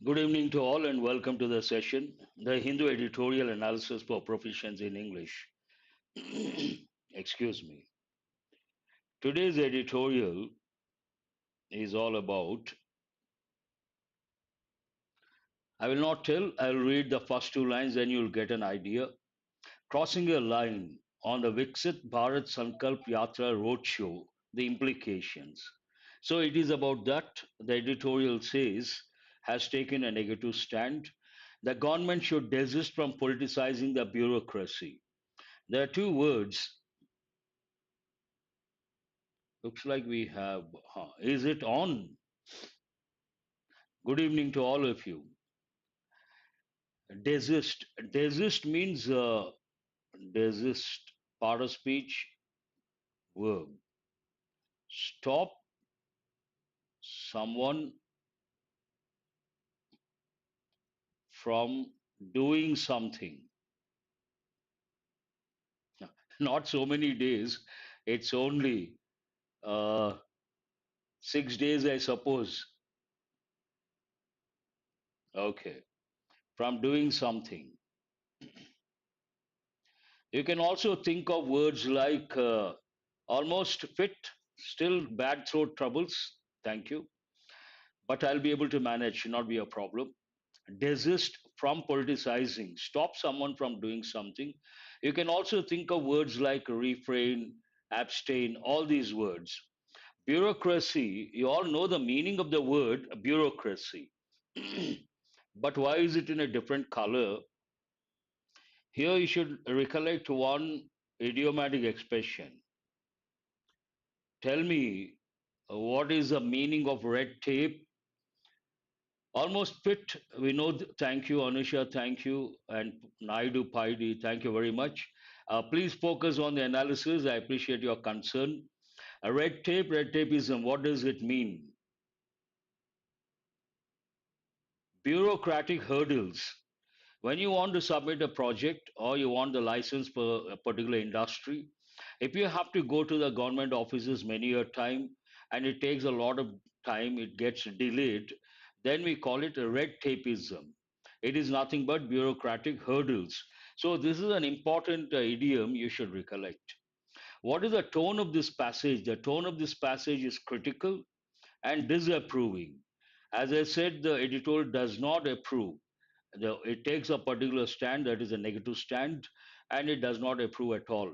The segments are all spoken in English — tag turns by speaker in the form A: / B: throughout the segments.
A: Good evening to all and welcome to the session, the Hindu Editorial Analysis for Proficiency in English. Excuse me. Today's editorial is all about, I will not tell, I will read the first two lines, then you'll get an idea. Crossing a line on the Viksit Bharat Sankalp Yatra roadshow, the implications. So it is about that. The editorial says, has taken a negative stand. The government should desist from politicizing the bureaucracy. There are two words. Looks like we have. Is it on? Good evening to all of you. Desist. Desist means desist. Part of speech verb. Stop someone from doing something. Not so many days. It's only uh, 6 days, I suppose. Okay. From doing something. You can also think of words like almost fit, still bad throat troubles. Thank you. But I'll be able to manage, should not be a problem. Desist from politicizing, stop someone from doing something. You can also think of words like refrain, abstain, all these words. Bureaucracy, you all know the meaning of the word bureaucracy. But why is it in a different color? Here you should recollect one idiomatic expression. Tell me, what is the meaning of red tape? Almost fit. We know. Thank you, Anusha. Thank you, and Naidu Paidi. Thank you very much. Please focus on the analysis. I appreciate your concern. Red tape. Red tapeism. What does it mean? Bureaucratic hurdles. When you want to submit a project or you want the license for a particular industry, if you have to go to the government offices many a time and it takes a lot of time, it gets delayed, then we call it a red tapeism. It is nothing but bureaucratic hurdles. So this is an important idiom you should recollect. What is the tone of this passage? The tone of this passage is critical and disapproving. As I said, the editorial does not approve. It takes a particular stand, that is a negative stand, and it does not approve at all.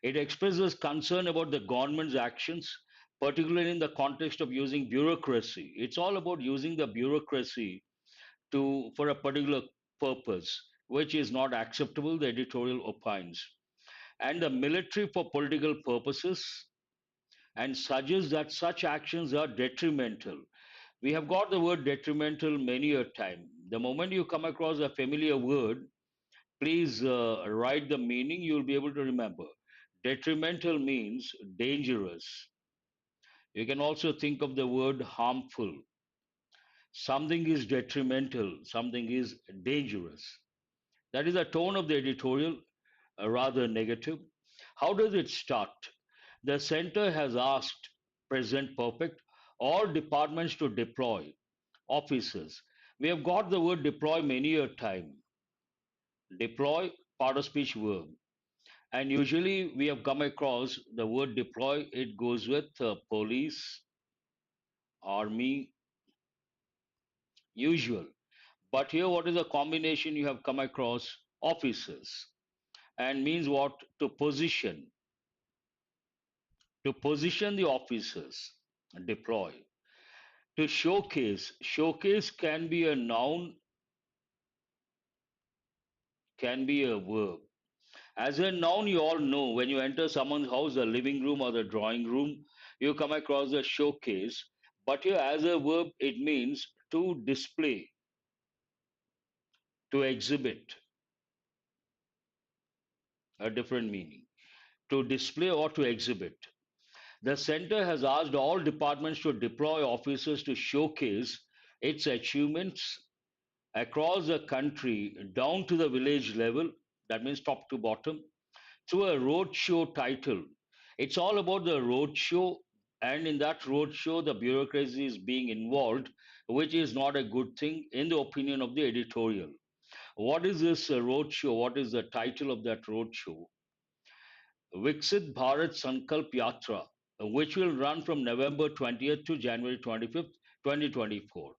A: It expresses concern about the government's actions, particularly in the context of using bureaucracy. It's all about using the bureaucracy to for a particular purpose, which is not acceptable, the editorial opines. And the military for political purposes and suggests that such actions are detrimental. We have got the word detrimental many a time. The moment you come across a familiar word, please write the meaning, you'll be able to remember. Detrimental means dangerous. You can also think of the word harmful. Something is detrimental, something is dangerous. That is the tone of the editorial, rather negative. How does it start? The center has asked present perfect all departments to deploy officers. We have got the word deploy many a time. Deploy, part of speech verb. And usually we have come across the word deploy, it goes with police, army, usual. But here, what is the combination you have come across? Officers. And means what? To position. To position the officers. Deploy. To showcase. Showcase can be a noun, can be a verb. As a noun, you all know when you enter someone's house, the living room or the drawing room, you come across a showcase. But here, as a verb, it means to display, to exhibit, a different meaning. To display or to exhibit. The center has asked all departments to deploy officers to showcase its achievements across the country down to the village level, that means top to bottom, through a roadshow title. It's all about the roadshow. And in that roadshow, the bureaucracy is being involved, which is not a good thing in the opinion of the editorial. What is this roadshow? What is the title of that roadshow? Viksit Bharat Sankalp Yatra, which will run from November 20th to January 25th, 2024.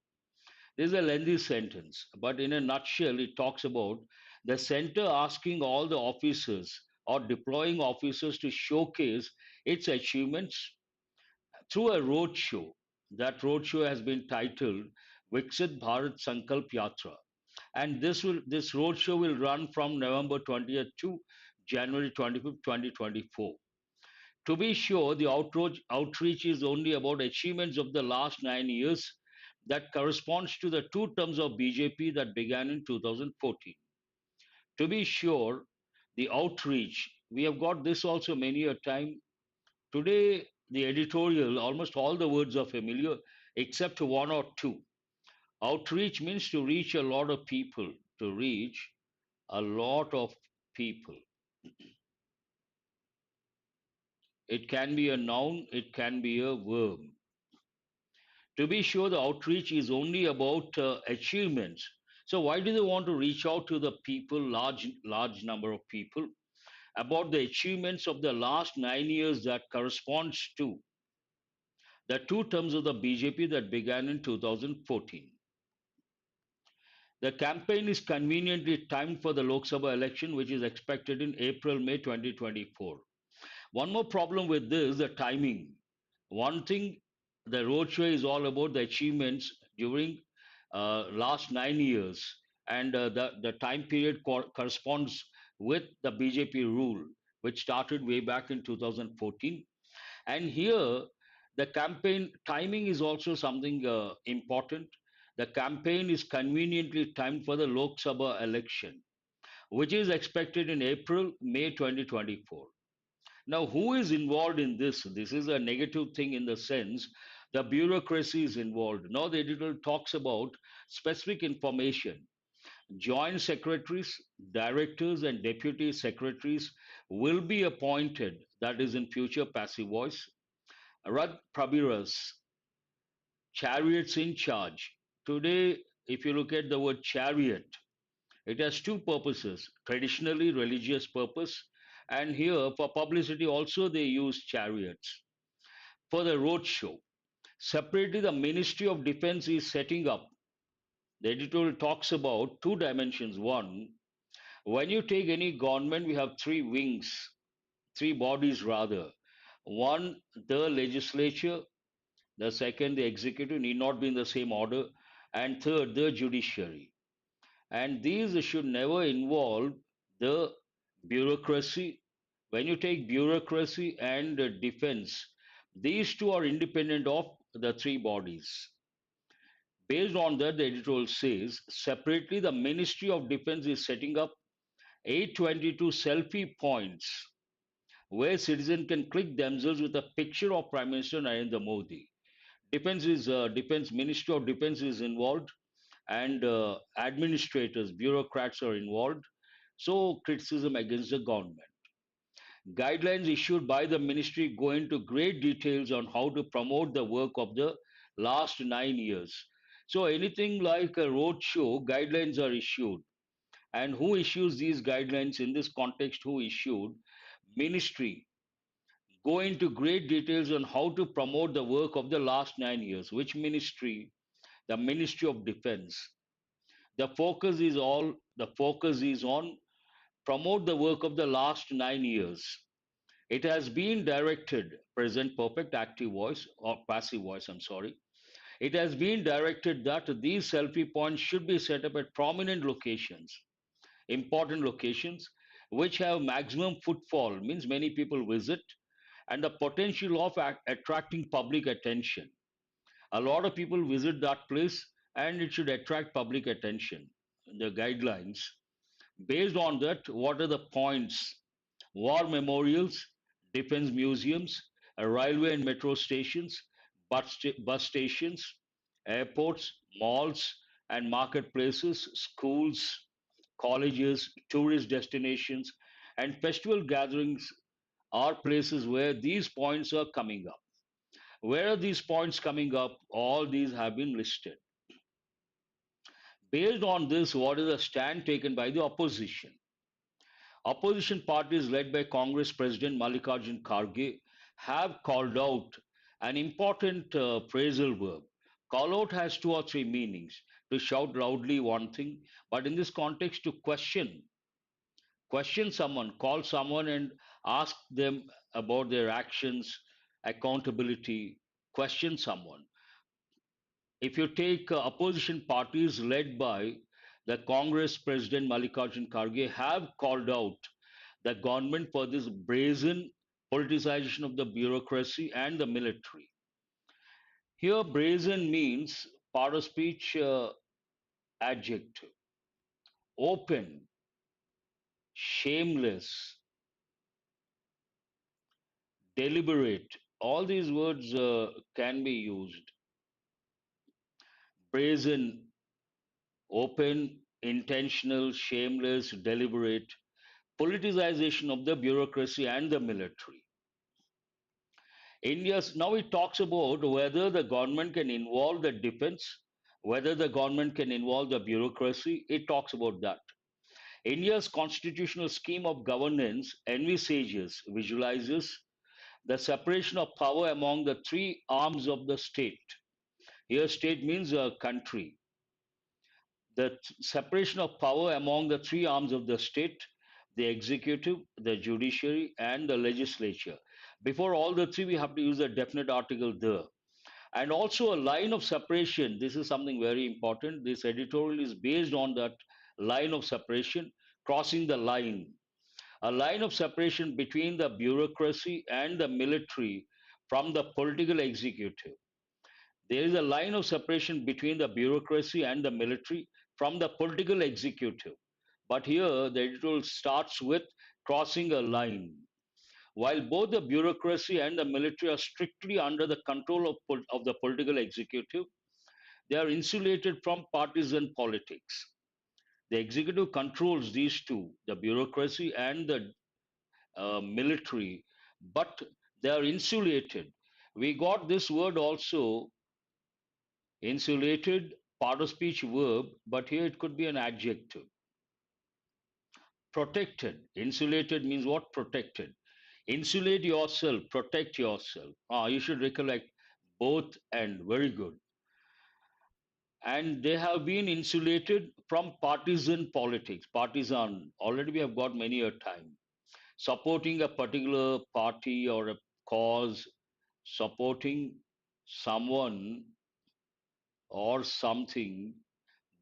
A: This is a lengthy sentence, but in a nutshell, it talks about the center asking all the officers or deploying officers to showcase its achievements through a roadshow. That roadshow has been titled Viksit Bharat Sankalp Yatra, and this roadshow will run from November 20th to January 25th, 2024. To be sure, the outreach is only about achievements of the last 9 years that corresponds to the two terms of BJP that began in 2014. To be sure, the outreach, we have got this also many a time. Today, the editorial, almost all the words are familiar except one or two. Outreach means to reach a lot of people, to reach a lot of people. It can be a noun, it can be a verb. To be sure, the outreach is only about achievements. So why do they want to reach out to the people, large number of people, about the achievements of the last 9 years that corresponds to the two terms of the BJP that began in 2014? The campaign is conveniently timed for the Lok Sabha election, which is expected in April-May 2024. One more problem with this, the timing. One thing, the roadshow is all about the achievements during last 9 years, and the time period corresponds with the BJP rule, which started way back in 2014. And here, the campaign timing is also something important. The campaign is conveniently timed for the Lok Sabha election, which is expected in April-May 2024. Now, who is involved in this? This is a negative thing in the sense the bureaucracy is involved. Now, the editor talks about specific information. Joint secretaries, directors, and deputy secretaries will be appointed, that is in future passive voice. Rad Prabiras, chariots in charge. Today, if you look at the word chariot, it has two purposes, traditionally religious purpose, and here for publicity also they use chariots. For the roadshow, separately the Ministry of Defense is setting up. The editorial talks about two dimensions. One, when you take any government, we have three wings, three bodies rather. One, the legislature, the second, the executive, need not be in the same order, and third, the judiciary. And these should never involve the bureaucracy. When you take bureaucracy and defense, these two are independent of the three bodies. Based on that, the editorial says separately, the Ministry of Defense is setting up 822 selfie points where citizens can click themselves with a picture of Prime Minister Narendra Modi. Defense Ministry of Defense is involved, and administrators, bureaucrats are involved. So criticism against the government. Guidelines issued by the ministry go into great details on how to promote the work of the last 9 years. So anything like a roadshow, guidelines are issued. And who issues these guidelines in this context? Who issued? Ministry go into great details on how to promote the work of the last 9 years. Which ministry? The Ministry of Defense. The focus is on promote the work of the last 9 years. It has been directed, present perfect active voice or passive voice, I'm sorry. It has been directed that these selfie points should be set up at prominent locations, important locations, which have maximum footfall, means many people visit, and the potential of attracting public attention. A lot of people visit that place and it should attract public attention. The guidelines. Based on that, what are the points? War memorials, defense museums, railway and metro stations, bus stations, airports, malls and marketplaces, schools, colleges, tourist destinations, and festival gatherings are places where these points are coming up. Where are these points coming up? All these have been listed. Based on this, what is the stand taken by the opposition? Opposition parties led by Congress President Mallikarjun Kharge have called out an important phrasal verb. Call out has two or three meanings. To shout loudly, one thing, but in this context, to question someone, call someone and ask them about their actions, accountability, question someone. If you take opposition parties led by the Congress President Mallikarjun Kharge have called out the government for this brazen politicization of the bureaucracy and the military. Here, brazen means part of speech adjective, open, shameless, deliberate. All these words can be used. Brazen, open, intentional, shameless, deliberate. Politicization of the bureaucracy and the military. India's now it talks about whether the government can involve the defense, whether the government can involve the bureaucracy. It talks about that. India's constitutional scheme of governance envisages, visualizes the separation of power among the three arms of the state. Here, state means a country. The separation of power among the three arms of the state, the executive, the judiciary, and the legislature. Before all the three, we have to use a definite article there. And also a line of separation. This is something very important. This editorial is based on that line of separation, crossing the line. A line of separation between the bureaucracy and the military from the political executive. There is a line of separation between the bureaucracy and the military from the political executive. But here, the editorial starts with crossing a line. While both the bureaucracy and the military are strictly under the control of the political executive, they are insulated from partisan politics. The executive controls these two, the bureaucracy and the military, but they are insulated. We got this word also, insulated, part of speech verb, but here it could be an adjective. Protected. Insulated means what? Protected. Insulate yourself, protect yourself. You should recollect both and very good. And they have been insulated from partisan politics. Partisan, already we have got many a time. Supporting a particular party or a cause, supporting someone or something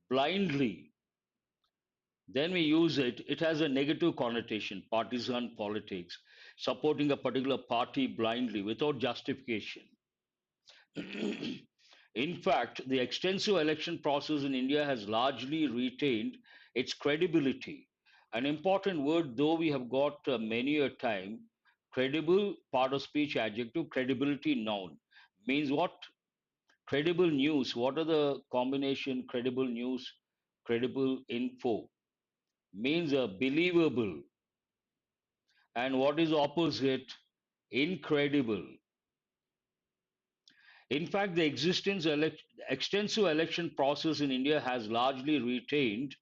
A: blindly, then we use it, it has a negative connotation, partisan politics, supporting a particular party blindly without justification. In fact, the extensive election process in India has largely retained its credibility. An important word, though we have got many a time, credible, part of speech adjective, credibility noun. Means what? Credible news. What are the combination credible news, credible info? Means believable. And what is opposite? Incredible. In fact, the extensive election process in India has largely retained,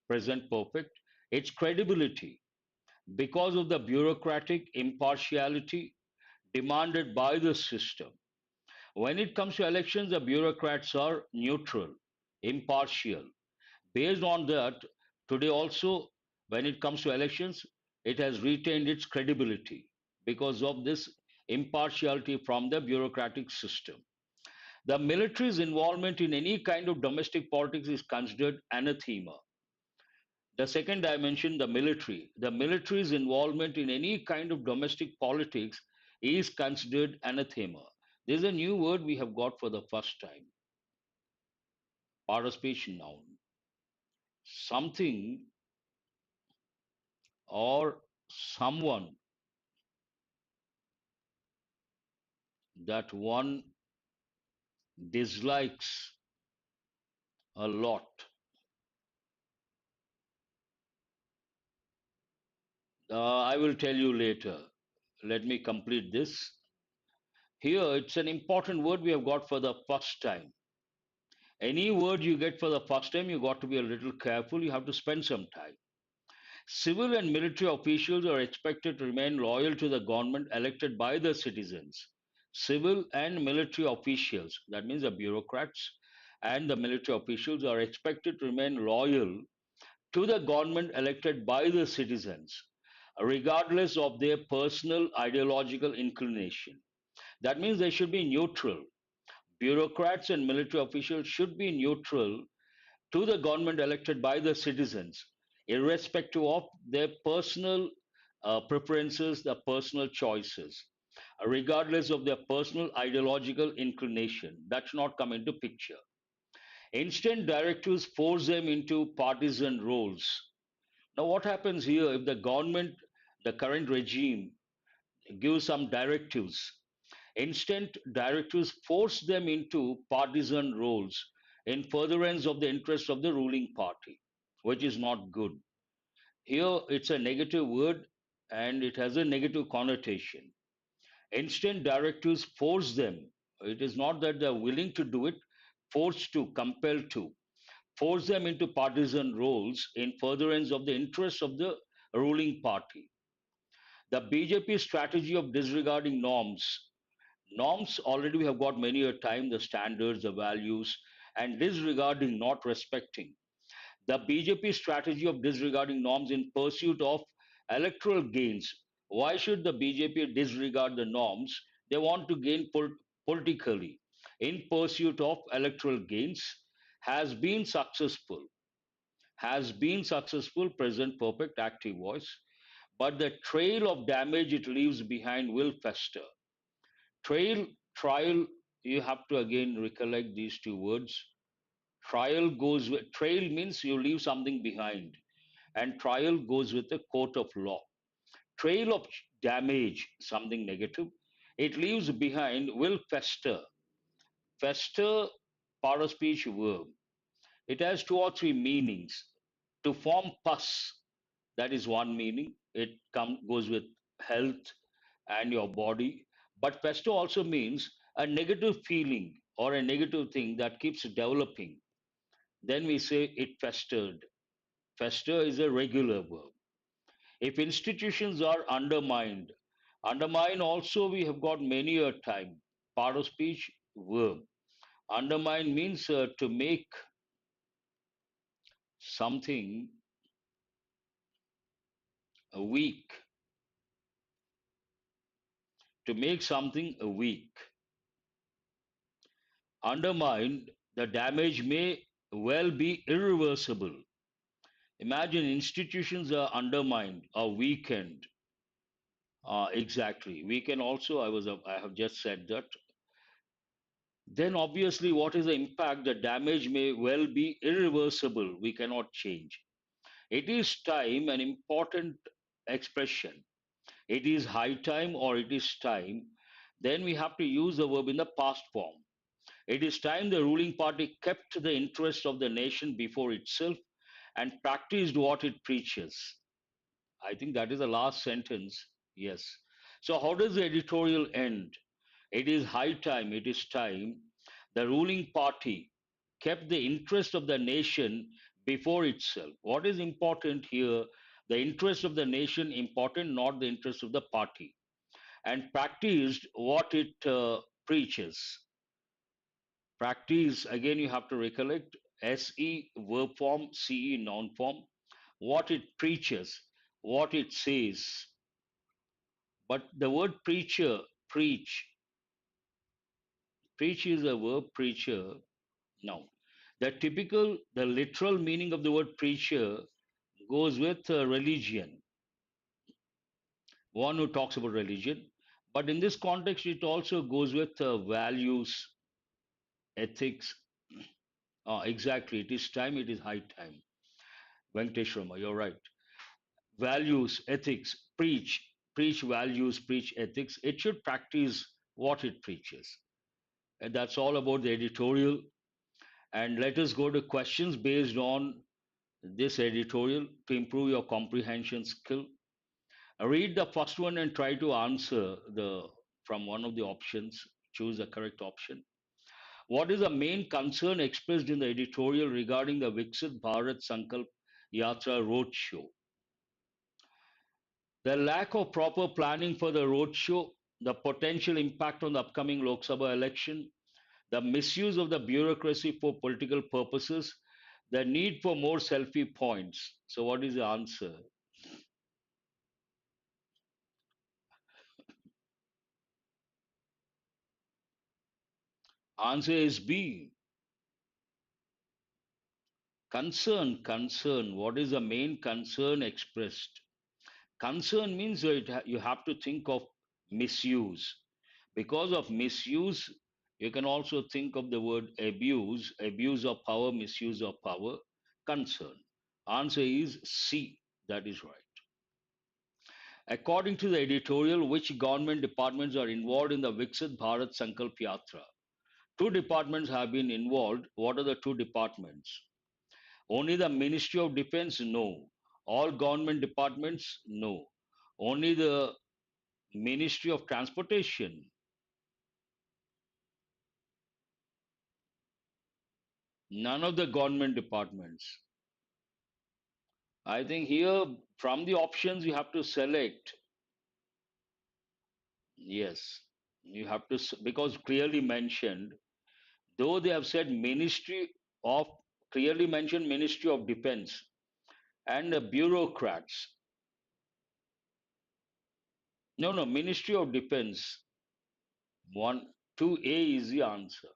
A: present perfect, its credibility because of the bureaucratic impartiality demanded by the system. When it comes to elections, the bureaucrats are neutral, impartial. Based on that, today also, when it comes to elections, it has retained its credibility because of this impartiality from the bureaucratic system. The military's involvement in any kind of domestic politics is considered anathema. The second dimension, the military. The military's involvement in any kind of domestic politics is considered anathema. There's a new word we have got for the first time, part of speech noun. Something or someone that one dislikes a lot. I will tell you later. Let me complete this. Here, it's an important word we have got for the first time. Any word you get for the first time, you got to be a little careful. You have to spend some time. Civil and military officials are expected to remain loyal to the government elected by the citizens. Civil and military officials, that means the bureaucrats and the military officials, are expected to remain loyal to the government elected by the citizens, regardless of their personal ideological inclination. That means they should be neutral. Bureaucrats and military officials should be neutral to the government elected by the citizens, irrespective of their personal preferences, their personal choices, regardless of their personal ideological inclination. That should not come into picture. Instant directives force them into partisan roles. Now, what happens here if the government, the current regime, gives some directives? Instant directives force them into partisan roles in furtherance of the interests of the ruling party, which is not good. Here, it's a negative word and it has a negative connotation. Instant directives force them. It is not that they're willing to do it, forced to, compelled to, force them into partisan roles in furtherance of the interests of the ruling party. The BJP strategy of disregarding norms already we have got many a time, the standards, the values, and disregarding, not respecting. The BJP strategy of disregarding norms in pursuit of electoral gains. Why should the BJP disregard the norms they want to gain politically in pursuit of electoral gains? Has been successful, present perfect active voice, but the trail of damage it leaves behind will fester. Trail, trial, you have to again recollect these two words. Trial goes with, trail means you leave something behind, and trial goes with the court of law. Trail of damage, something negative, it leaves behind will fester. Fester, part of speech verb. It has two or three meanings. To form pus, that is one meaning. Goes with health and your body. But pesto also means a negative feeling or a negative thing that keeps developing. Then we say it festered. Fester is a regular verb. If institutions are undermined, undermine also we have got many a time. Part of speech verb. Undermine means to make something weak, to make something weak. Undermined, the damage may well be irreversible. Imagine institutions are undermined or weakened. Exactly. We can also, I have just said that. Then obviously, what is the impact? The damage may well be irreversible. We cannot change. It is time, an important expression. It is high time or it is time. Then we have to use the verb in the past form. It is time the ruling party kept the interests of the nation before itself and practiced what it preaches. I think that is the last sentence. Yes. So, how does the editorial end? It is high time, it is time the ruling party kept the interest of the nation before itself. What is important here? The interest of the nation important, not the interest of the party, and practiced what it preaches. Practice, again, you have to recollect SE verb form, CE noun form, what it preaches, what it says. But the word preacher, preach, preach is a verb, preacher. Now, the literal meaning of the word preacher goes with religion, one who talks about religion. But in this context, it also goes with values, ethics. Exactly, it is time, it is high time. Venkatesh Rama, you're right. Values, ethics, preach values, preach ethics. It should practice what it preaches. And that's all about the editorial. And let us go to questions based on this editorial to improve your comprehension skill. Read the first one and try to answer the from one of the options. Choose the correct option. What is the main concern expressed in the editorial regarding the Viksit Bharat Sankalp Yatra roadshow? The lack of proper planning for the roadshow, the potential impact on the upcoming Lok Sabha election, the misuse of the bureaucracy for political purposes, the need for more selfie points. So, what is the answer? Answer is B. Concern, concern. What is the main concern expressed? Concern means that you have to think of misuse. Because of misuse, you can also think of the word abuse, abuse of power, misuse of power, concern. Answer is C. That is right. According to the editorial, which government departments are involved in the Viksit Bharat Sankalp Yatra? Two departments have been involved. What are the two departments? Only the Ministry of Defense? No. All government departments? No. Only the Ministry of Transportation? None of the government departments. I think here from the options you have to select. Yes, you have to, because clearly mentioned, though they have said Ministry of, clearly mentioned Ministry of Defense and bureaucrats. No, no, Ministry of Defense. One, 2A is the answer.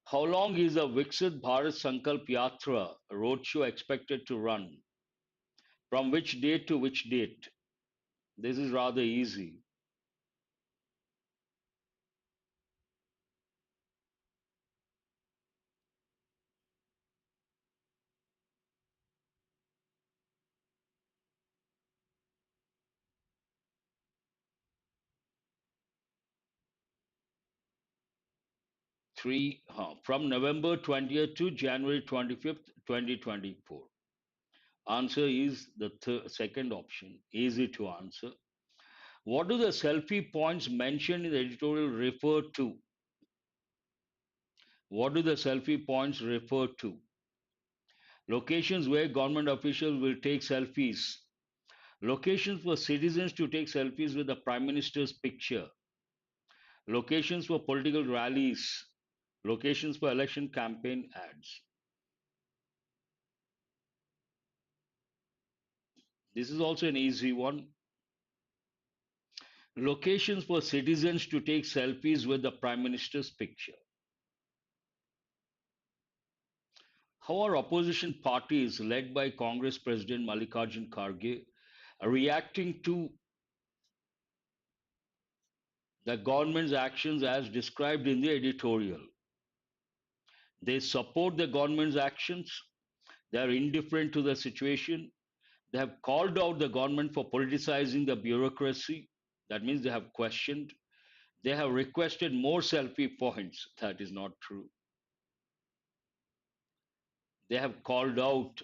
A: How long is the Viksit Bharat Sankalp Yatra roadshow expected to run? From which date to which date? This is rather easy. 3 from November 20th to January 25th, 2024. Answer is the second option. Easy to answer. What do the selfie points mentioned in the editorial refer to? What do the selfie points refer to? Locations where government officials will take selfies. Locations for citizens to take selfies with the Prime Minister's picture. Locations for political rallies. Locations for election campaign ads. This is also an easy one. Locations for citizens to take selfies with the Prime Minister's picture. How are opposition parties led by Congress President Mallikarjun Kharge reacting to the government's actions as described in the editorial? They support the government's actions, they are indifferent to the situation, they have called out the government for politicizing the bureaucracy, that means they have questioned, they have requested more selfie points, that is not true. They have called out,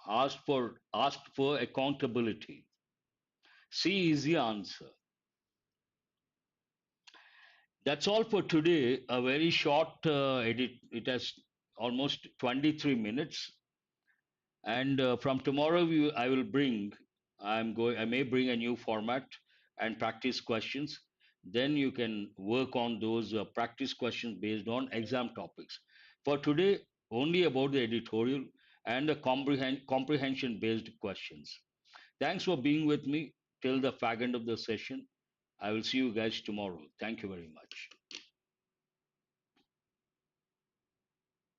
A: asked for accountability. C is the answer. That's all for today. A very short edit. It has almost 23 minutes. And from tomorrow, I will bring. I'm going. I may bring a new format and practice questions. Then you can work on those practice questions based on exam topics. For today, only about the editorial and the comprehension-based questions. Thanks for being with me till the fag end of the session. I will see you guys tomorrow. Thank you very much.